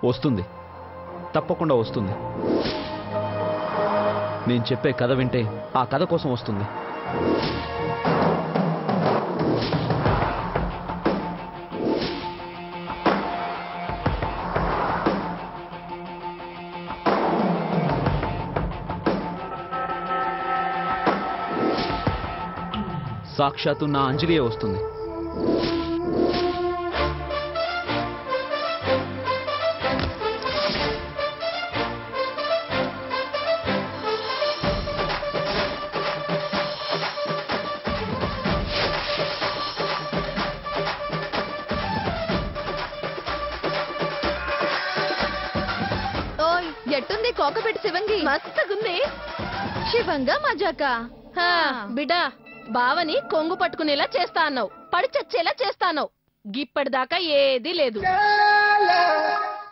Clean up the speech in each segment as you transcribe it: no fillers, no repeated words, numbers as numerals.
వస్తుంది, తప్పకుండా వస్తుంది. నేను చెప్పే కథ వింటే ఆ కథ కోసం వస్తుంది. సాక్షాత్తు నా అంజలియే వస్తుంది. ఎట్టుంది కోకపెట్టి శివంగి? మస్తుగుంది. శివంగా మజాకా బిడ్డా, బావని కొంగు పట్టుకునేలా చేస్తా అన్నావు, పడి చచ్చేలా చేస్తాను. గిప్పటిదాకా ఏదీ లేదు.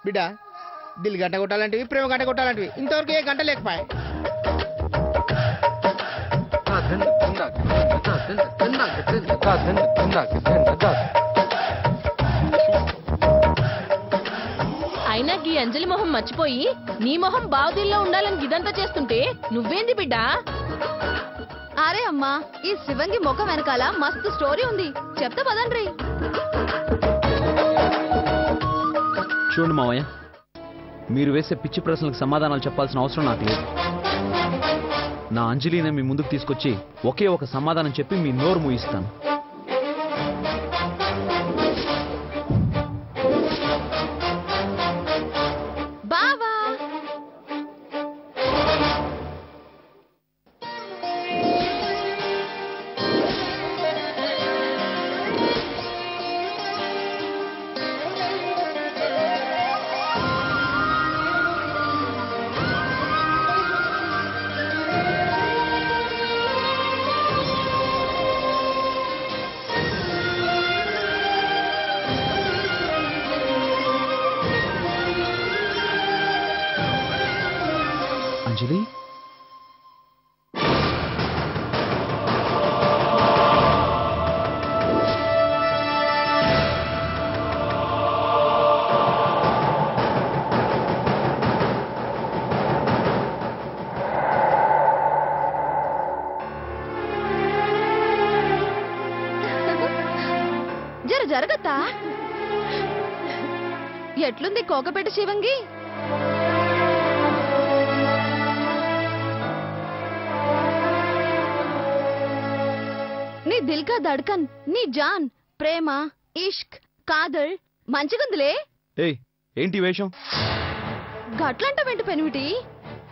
బిడ్డా, దిల్ గంట కొట్టాలంటివి, ప్రేమ గంట కొట్టాలంటివి, ఇంతవరకు ఏ గంట లేకపోయా. అయినా గీ అంజలి మొహం మర్చిపోయి నీ మొహం బావదిల్లో ఉండాలని గిదంతా చేస్తుంటే నువ్వేంది బిడ్డా? అరే అమ్మా, ఈ శివంగి ముఖం వెనకాల మస్తు స్టోరీ ఉంది, చెప్తా పదండ్రి. చూడండి మావయ్య, మీరు వేసే పిచ్చి ప్రశ్నలకు సమాధానాలు చెప్పాల్సిన అవసరం నాకు లేదు. నా అంజలిని మీ ముందుకు తీసుకొచ్చి ఒకే ఒక సమాధానం చెప్పి మీ నోరు మూయిస్తాను. బావా, అంజలి, జరగత్తా? ఎట్లుంది కోకపెట్టి శివంగి? నీ దిల్ కా ధడ్కన్, నీ జాన్, ప్రేమ, ఇష్క్, కాదల్ మంచిగుందిలే. ఏయ్, ఏంటి వేషం? గట్లంట వెంట పెనిమిటి,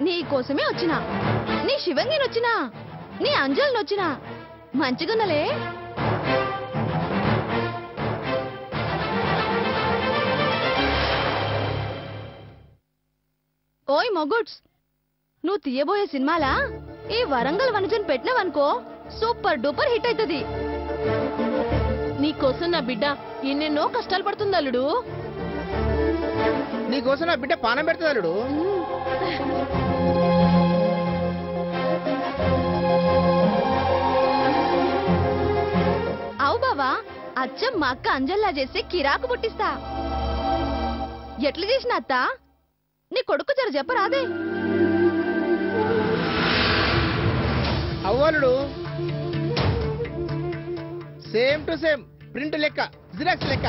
నీ కోసమే వచ్చినా, నీ శివంగిని వచ్చినా, నీ అంజలిని వచ్చినా. మంచిగున్నలే. ఓయ్ మొగుడ్స్, నువ్వు తీయబోయే సినిమాలా ఈ వరంగల్ వనజన్ పెట్టినవనుకో సూపర్ డూపర్ హిట్ అవుతుంది. నీకోసం నా బిడ్డ ఎన్నెన్నో కష్టాలు పడుతుంది అల్లుడు. నీకోసం నా బిడ్డ పానం పెడుతుంది అల్లుడు. అవు బావా, అచ్చం మా అక్క అంజల్లా చేసి కిరాకు పుట్టిస్తా. ఎట్లా చేసిన అత్త? నీ కొడుకు జర చెప్పరాదే? అవ్వలుడు సేమ్ టు సేమ్, ప్రింట్ లెక్క, జిరాక్స్ లెక్క.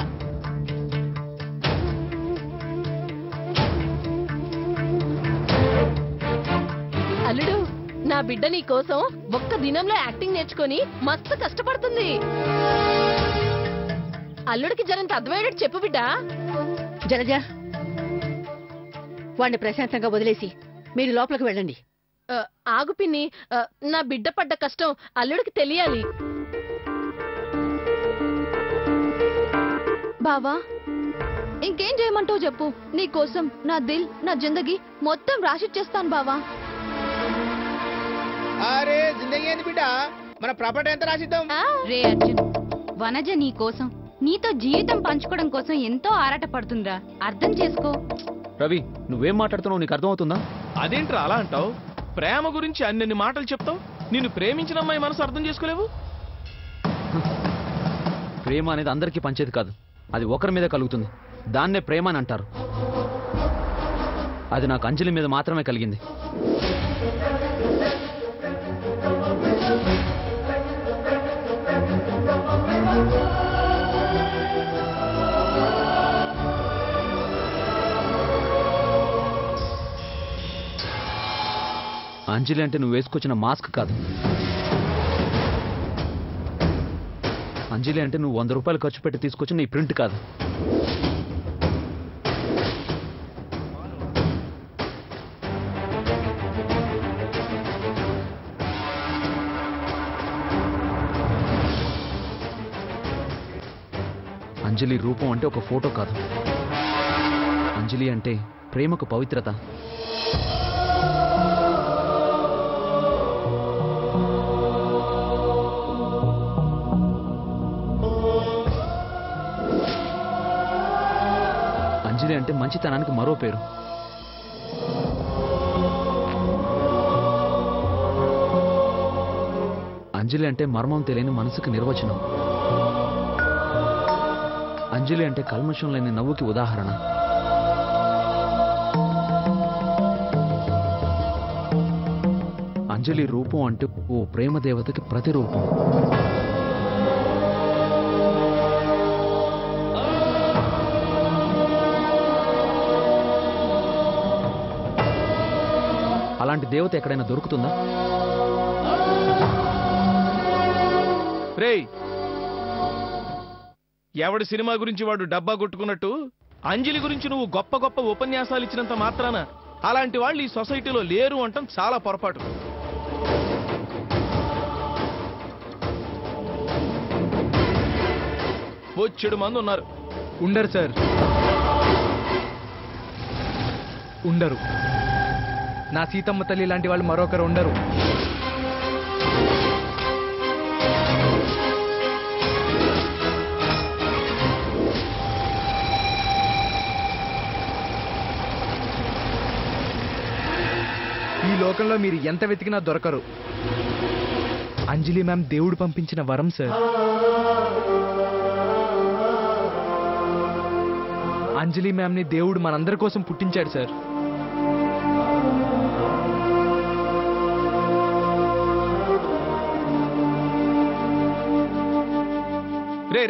అల్లుడు, నా బిడ్డ నీ కోసం ఒక్క దినంలో యాక్టింగ్ నేర్చుకొని మస్తు కష్టపడుతుంది. అల్లుడికి జరంత అర్థమయ్యేటట్టు చెప్పు బిడ్డ. జలజ, వాడిని ప్రశాంతంగా వదిలేసి మీరు లోపలికి వెళ్ళండి. ఆగు పిన్ని, నా బిడ్డ పడ్డ కష్టం అల్లుడికి తెలియాలి. బావా, ఇంకేం చేయమంటావు చెప్పు. నీ కోసం నా దిల్, నా జిందగీ మొత్తం రాసిచ్చేస్తాను బావా. అరే జిందగీ ఏంది బిడ్డ, మన ప్రాపర్టీ ఎంత రాసిద్దాం? రే అర్జున్, వనజ నీ కోసం, నీతో జీవితం పంచుకోవడం కోసం ఎంతో ఆరాట పడుతుందిరా, అర్థం చేసుకో. రవి, నువ్వేం మాట్లాడుతున్నావు? నీకు అర్థమవుతుందా? అదేంట్రా అలా అంటావు? ప్రేమ గురించి అన్ని మాటలు చెప్తావు, నిన్ను ప్రేమించిన అమ్మాయి మనసు అర్థం చేసుకోలేవు. ప్రేమ అనేది అందరికీ పంచేది కాదు, అది ఒకరి మీద కలుగుతుంది, దాన్నే ప్రేమ అని అంటారు. అది నాకు అంజలి మీద మాత్రమే కలిగింది. అంజలి అంటే నువ్వు వేసుకొచ్చిన మాస్క్ కాదు. అంజలి అంటే నువ్వు 100 రూపాయలు ఖర్చు పెట్టి తీసుకొచ్చిన ఈ ప్రింట్ కాదు. అంజలి రూపం అంటే ఒక ఫోటో కాదు. అంజలి అంటే ప్రేమకు పవిత్రత. అంజలి అంటే మంచితనానికి మరో పేరు. అంజలి అంటే మర్మం తెలియని మనసుకు నిర్వచనం. అంజలి అంటే కల్మషం లేని నవ్వుకి ఉదాహరణ. అంజలి రూపం అంటే ఓ ప్రేమ దేవతకి ప్రతిరూపం. అలాంటి దేవత ఎక్కడైనా దొరుకుతుందా? రేయ్, ఎవడి సినిమా గురించి వాడు డబ్బా కొట్టుకున్నట్టు అంజలి గురించి నువ్వు గొప్ప గొప్ప ఉపన్యాసాలు ఇచ్చినంత మాత్రాన అలాంటి వాళ్ళు ఈ సొసైటీలో లేరు అంటాం చాలా పొరపాటు. బొచ్చెడు మంది ఉన్నారు. ఉండరు సార్, ఉండరు. నా సీతమ్మ తల్లి లాంటి వాళ్ళు మరొకరు ఉండరు. ఈ లోకంలో మీరు ఎంత వెతికినా దొరకరు. అంజలి మ్యామ్ దేవుడు పంపించిన వరం సార్. అంజలి మ్యామ్ని దేవుడు మనందరి కోసం పుట్టించాడు సార్.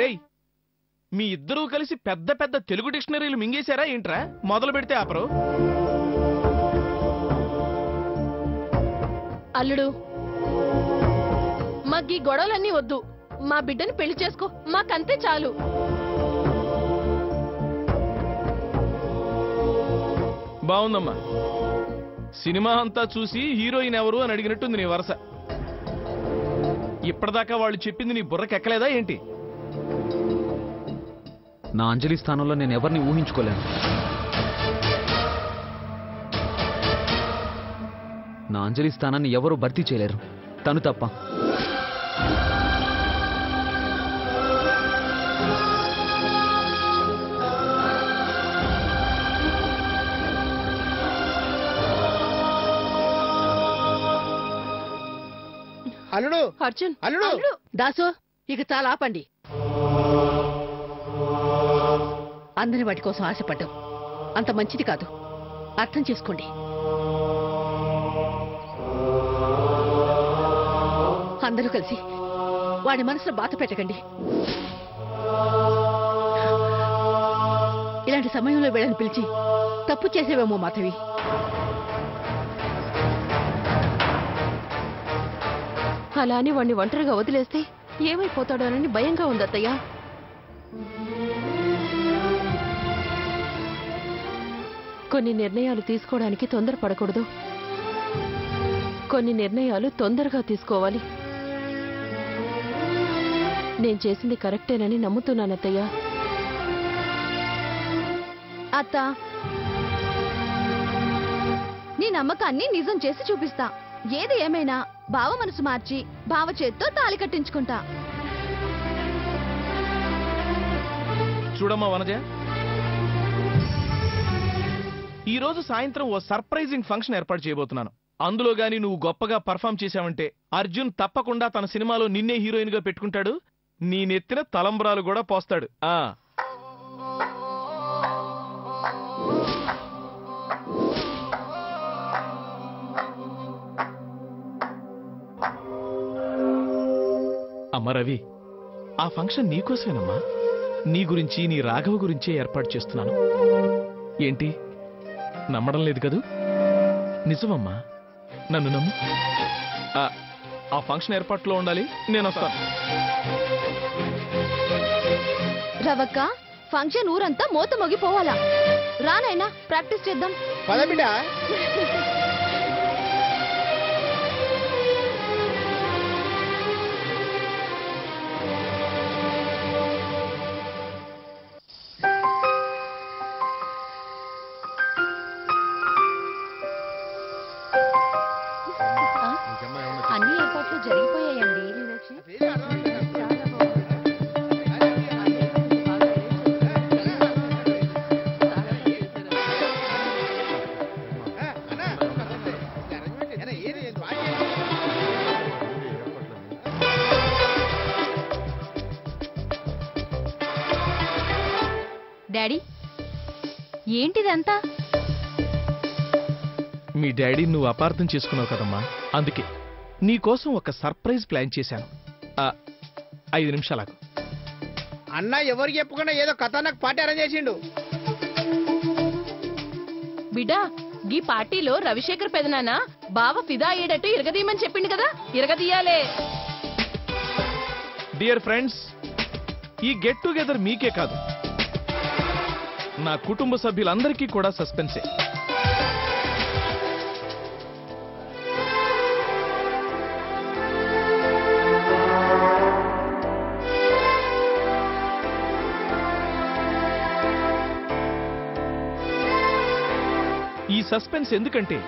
రేయ్, మీ ఇద్దరూ కలిసి పెద్ద పెద్ద తెలుగు డిక్షనరీలు మింగేశారా ఏంట్రా? మొదలు పెడితే ఆపరు. అల్లుడు, మాకు ఈ గొడవలన్నీ వద్దు. మా బిడ్డని పెళ్లి చేసుకో, మాకంతే చాలు. బాగుందమ్మా. సినిమా అంతా చూసి హీరోయిన్ ఎవరు అని అడిగినట్టుంది నీ వరస. ఇప్పటిదాకా వాళ్ళు చెప్పింది నీ బుర్రకెక్కలేదా ఏంటి? నా అంజలి స్థానంలో నేను ఎవరిని ఊహించుకోలేను. నా అంజలి స్థానాన్ని ఎవరూ భర్తీ చేయలేరు, తను తప్ప. అల్లుడు, అర్జున్, అల్లుడు. దాసు, ఇక చాలా ఆపండి. అందరి వాటి కోసం ఆశపడ్డం అంత మంచిది కాదు. అర్థం చేసుకోండి. అందరూ కలిసి వాడి మనసులో బాధ పెట్టకండి. ఇలాంటి సమయంలో వీళ్ళని పిలిచి తప్పు చేసేవేమో మాధవి. అలా అని వాణ్ణి ఒంటరిగా వదిలేస్తే ఏమైపోతాడోనని భయంగా ఉంది అత్తయ్య. కొన్ని నిర్ణయాలు తీసుకోవడానికి తొందరపడకూడదు. కొన్ని నిర్ణయాలు తొందరగా తీసుకోవాలి. నేను చేసింది కరెక్టేనని నమ్ముతున్నాను అత్తయ్య. అత్త, నీ నమ్మకాన్ని నిజం చేసి చూపిస్తా. ఏది ఏమైనా బావ మనసు మార్చి బావ చేత్తో తాళి కట్టించుకుంటా. చూడమ్మా వనజ, ఈ రోజు సాయంత్రం ఓ సర్ప్రైజింగ్ ఫంక్షన్ ఏర్పాటు చేయబోతున్నాను. అందులో గాని నువ్వు గొప్పగా పర్ఫామ్ చేశావంటే అర్జున్ తప్పకుండా తన సినిమాలో నిన్నే హీరోయిన్ గా పెట్టుకుంటాడు. నీ నెత్తిన తలంబ్రాలు కూడా పోస్తాడు. అమ్మ రవి, ఆ ఫంక్షన్ నీకోసమేనమ్మా. నీ గురించి, నీ రాఘవ గురించే ఏర్పాటు చేస్తున్నాను. ఏంటి, నమ్మడం లేదు కదూ? నిజమమ్మా, నన్ను నమ్ము. ఆ ఫంక్షన్ ఏర్పాట్లో ఉండాలి, నేను వస్తాను. రవక్క, ఫంక్షన్ ఊరంతా మోత మోగిపోవాలా. రానైనా ప్రాక్టీస్ చేద్దాం. పద బిడ్డ. అన్ని ఏర్పాట్లు జరిగిపోయాయండి. డాడీ, ఏంటిదంతా? మీ డాడీ నువ్వు అపార్థం చేసుకున్నావు కదమ్మా, అందుకే నీకోసం ఒక సర్ప్రైజ్ ప్లాన్ చేశాను. 5 నిమిషాలకు. అన్న ఎవరికి చెప్పకుండా ఏదో ఖతర్నాక్ పార్టీ అరేంజ్ చేసిండు. బిడ్డా, ఈ పార్టీలో రవిశేఖర్ పెదనాన్న బావ ఫిదా అయ్యేటట్టు ఇరగదీయమని చెప్పిండు కదా, ఇరగదీయాలే. డియర్ ఫ్రెండ్స్, ఈ గెట్ టుగెదర్ మీకే కాదు, నా కుటుంబ సభ్యులందరికీ కూడా సస్పెన్సే. ఈ సస్పెన్స్ ఎందుకంటే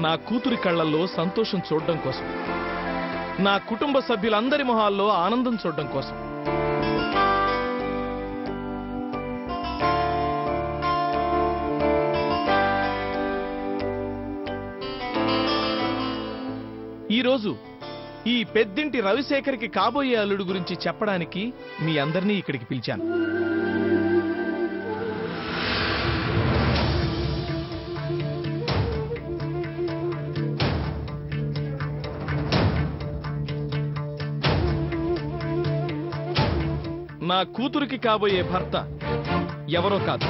నా కూతురి కళ్ళల్లో సంతోషం చూడడం కోసం, నా కుటుంబ సభ్యులందరి మొహాల్లో ఆనందం చూడడం కోసం. ఈరోజు ఈ పెద్దింటి రవిశేఖర్కి కాబోయే అల్లుడు గురించి చెప్పడానికి మీ అందరినీ ఇక్కడికి పిలిచాను. నా కూతురికి కాబోయే భర్త ఎవరో కాదు,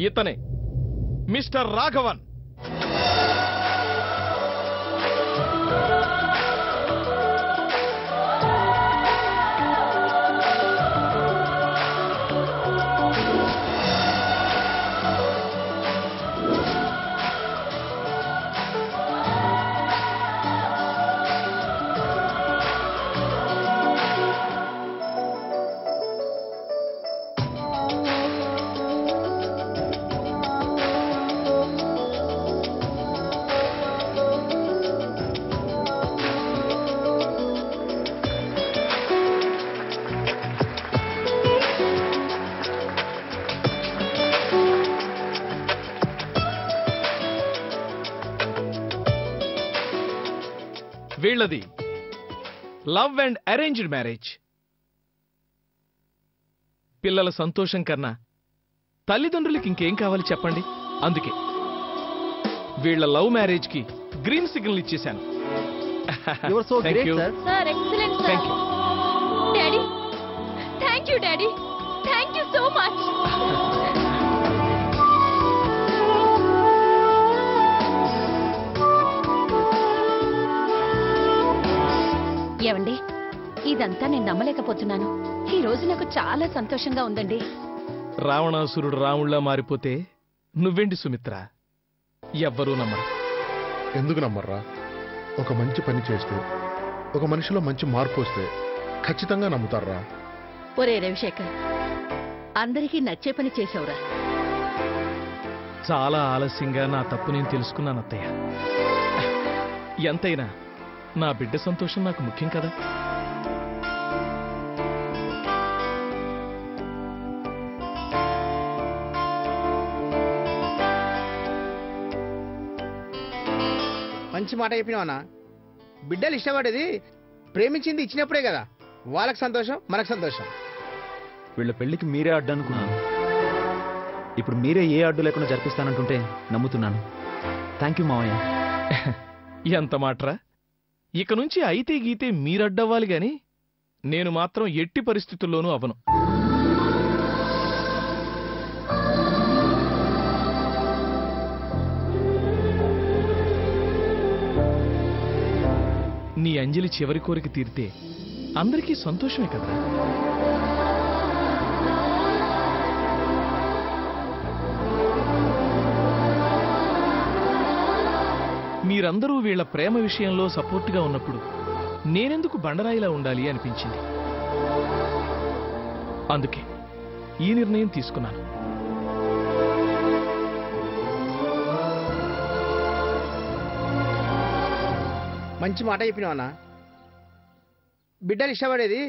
ఇతనే మిస్టర్ రాఘవన్. వీళ్ళది లవ్ అండ్ అరేంజ్డ్ మ్యారేజ్. పిల్లల సంతోషం కన్నా తల్లిదండ్రులకి ఇంకేం కావాలి చెప్పండి. అందుకే వీళ్ళ లవ్ మ్యారేజ్ కి గ్రీన్ సిగ్నల్ ఇచ్చేశాను. Thank you. Sir, excellent sir. Thank you. Daddy, thank you daddy, thank you so much. ఏవండి, ఇదంతా నేను నమ్మలేకపోతున్నాను. ఈ రోజు నాకు చాలా సంతోషంగా ఉందండి. రావణాసురుడు రాముళ్లా మారిపోతే నువ్వేంటి సుమిత్ర? ఎవ్వరూ నమ్మరు. ఎందుకు నమ్మర్రా? ఒక మంచి పని చేస్తే, ఒక మనిషిలో మంచి మార్పు వస్తే ఖచ్చితంగా నమ్ముతారా? ఒరే రవిశేఖర్, అందరికీ నచ్చే పని చేసావురా. చాలా ఆలస్యంగా నా తప్పు నేను తెలుసుకున్నాను అత్తయ్య. ఎంతైనా నా బిడ్డ సంతోషం నాకు ముఖ్యం కదా. మంచి మాట చెప్పినావన్నా. బిడ్డలు ఇష్టపడేది ప్రేమించింది ఇచ్చినప్పుడే కదా. వాళ్ళకి సంతోషం, మనకు సంతోషం. వీళ్ళ పెళ్లికి మీరే అడ్డు అనుకున్నాను. ఇప్పుడు మీరే ఏ అడ్డు లేకుండా జరిపిస్తానంటుంటే నమ్ముతున్నాను. థ్యాంక్ యూ మావయ్య. ఎంత మాట్రా. ఇక నుంచి అయితే గీతే మీరడ్డవ్వాలి గాని నేను మాత్రం ఎట్టి పరిస్థితుల్లోనూ అవను. నీ అంజలి చివరి కోరిక తీరితే అందరికీ సంతోషమే కదా. మీరందరూ వీళ్ల ప్రేమ విషయంలో సపోర్ట్గా ఉన్నప్పుడు నేనెందుకు బండరాయిలా ఉండాలి అనిపించింది. అందుకే ఈ నిర్ణయం తీసుకున్నాను. మంచి మాట చెప్పినావన్నా. బిడ్డలు ఇష్టపడేది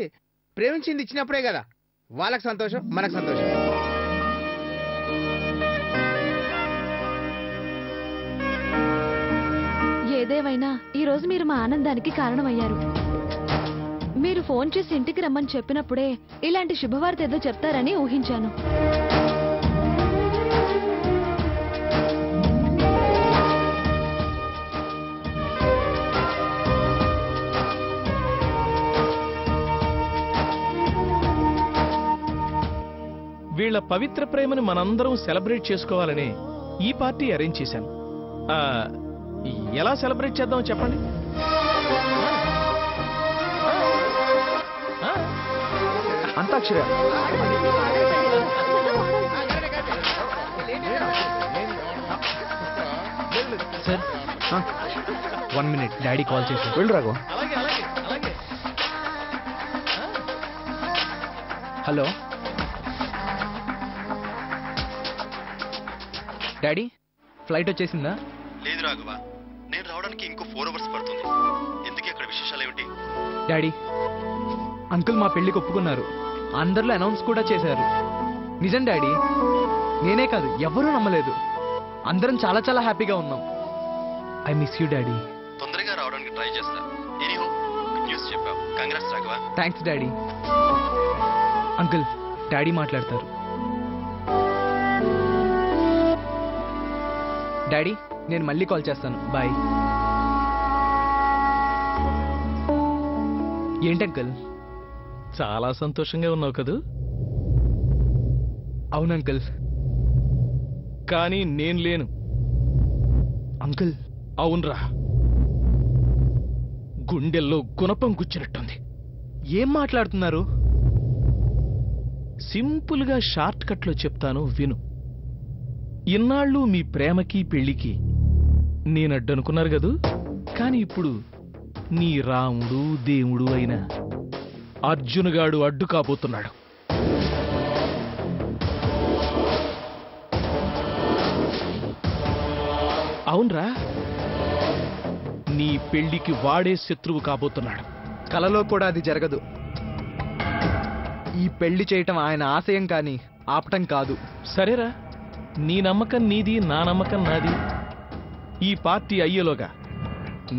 ప్రేమించింది ఇచ్చినప్పుడే కదా. వాళ్ళకి సంతోషం, మనకు సంతోషం. ఏదేమైనా ఈ రోజు మీరు మా ఆనందానికి కారణమయ్యారు. మీరు ఫోన్ చేసి ఇంటికి రమ్మని చెప్పినప్పుడే ఇలాంటి శుభవార్త ఏదో చెప్తారని ఊహించాను. వీళ్ల పవిత్ర ప్రేమని మనందరం సెలబ్రేట్ చేసుకోవాలని ఈ పార్టీ అరేంజ్ చేశాను. ఎలా సెలబ్రేట్ చేద్దామో చెప్పండి. Antakshari. Sir 1 minute, daddy call చేశారు. వెళ్ళు రాఘవ. హలో డాడీ, ఫ్లైట్ వచ్చేసిందా? లేదు రాఘవ, నేను రావడానికి ఇంకో 4 hours పడుతుంది. ఎందుకు అక్కడ విశేషాలు ఏమిటి? డాడీ, అంకుల్ మా పెళ్లికి ఒప్పుకున్నారు. అందరిలో అనౌన్స్ కూడా చేశారు. నిజం డాడీ, నేనే కాదు ఎవరూ నమ్మలేదు. అందరం చాలా చాలా హ్యాపీగా ఉన్నాం. I miss you daddy. తొందరగా రావడానికి ట్రై చేస్తా. ఎనీహో, గుడ్ న్యూస్ చెప్పావు. Congrats Raghava. Thanks daddy. Uncle, daddy మాట్లాడతారు. డాడీ, నేను మళ్ళీ కాల్ చేస్తాను. బాయ్. ఏంటి అంకుల్, చాలా సంతోషంగా ఉన్నావు కదూ? అవును అంకుల్. కానీ నేను లేను. అంకుల్. అవునరా, గుండెల్లో గుణపం గుచ్చినట్టుంది. ఏం మాట్లాడుతున్నారు? సింపుల్ గా షార్ట్ కట్ లో చెప్తాను, విను. ఇన్నాళ్ళు మీ ప్రేమకి పెళ్లికి నేనడ్డనుకున్నారు కదూ. కాని ఇప్పుడు నీ రాముడు దేవుడు అయిన అర్జునుగాడు అడ్డు కాబోతున్నాడు. అవునరా, నీ పెళ్లికి వాడే శత్రువు కాబోతున్నాడు. కలలో కూడా అది జరగదు. ఈ పెళ్లి చేయటం ఆయన ఆశయం కానీ ఆపటం కాదు. సరేరా, నీ నమ్మకం నీది, నా నమ్మకం నాది. ఈ పార్టీ అయ్యేలోగా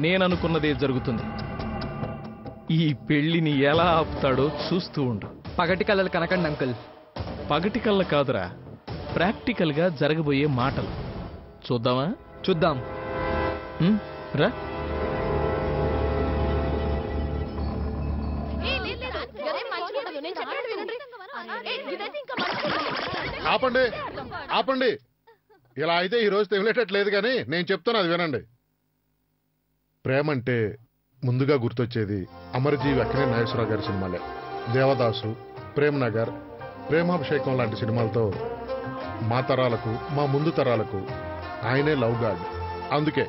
నేననుకున్నదే జరుగుతుంది. ఈ పెళ్లిని ఎలా ఆపుతాడో చూస్తూ ఉండు. పగటి కలలు కనకండి అంకుల్. పగటి కళ్ళ కాదురా, ప్రాక్టికల్ గా జరగబోయే మాటలు. చూద్దామా? చూద్దాం. రా. ఆపండి ఆపండి. ఇలా అయితే ఈ రోజు తెగిలేటట్లేదు, కానీ నేను చెప్తాను, అది వినండి. ప్రేమ అంటే ముందుగా గుర్తొచ్చేది అమరజీవి అక్కినేని నాగేశ్వరరావు గారి సినిమాలే. దేవదాసు, ప్రేమ్ నగర్, ప్రేమాభిషేకం లాంటి సినిమాలతో మా తరాలకు, మా ముందు తరాలకు ఆయనే లవ్ గాడ్. అందుకే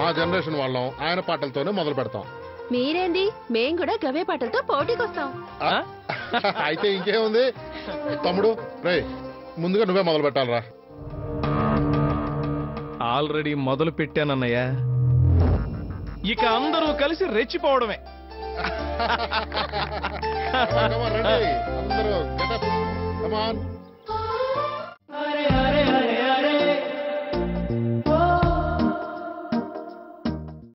మా జనరేషన్ వాళ్ళం ఆయన పాటలతోనే మొదలు పెడతాం. మీరేంది, మేం కూడా గవే పాటలతో పోటీకొస్తాం. అయితే ఇంకేముంది తమ్ముడు, రే ముందుగా నువ్వే మొదలు పెట్టాలరా. ఆల్రెడీ మొదలు పెట్టానన్నయ్య. ఇక అందరూ కలిసి రెచ్చిపోవడమే. అందరూ get up. Come on.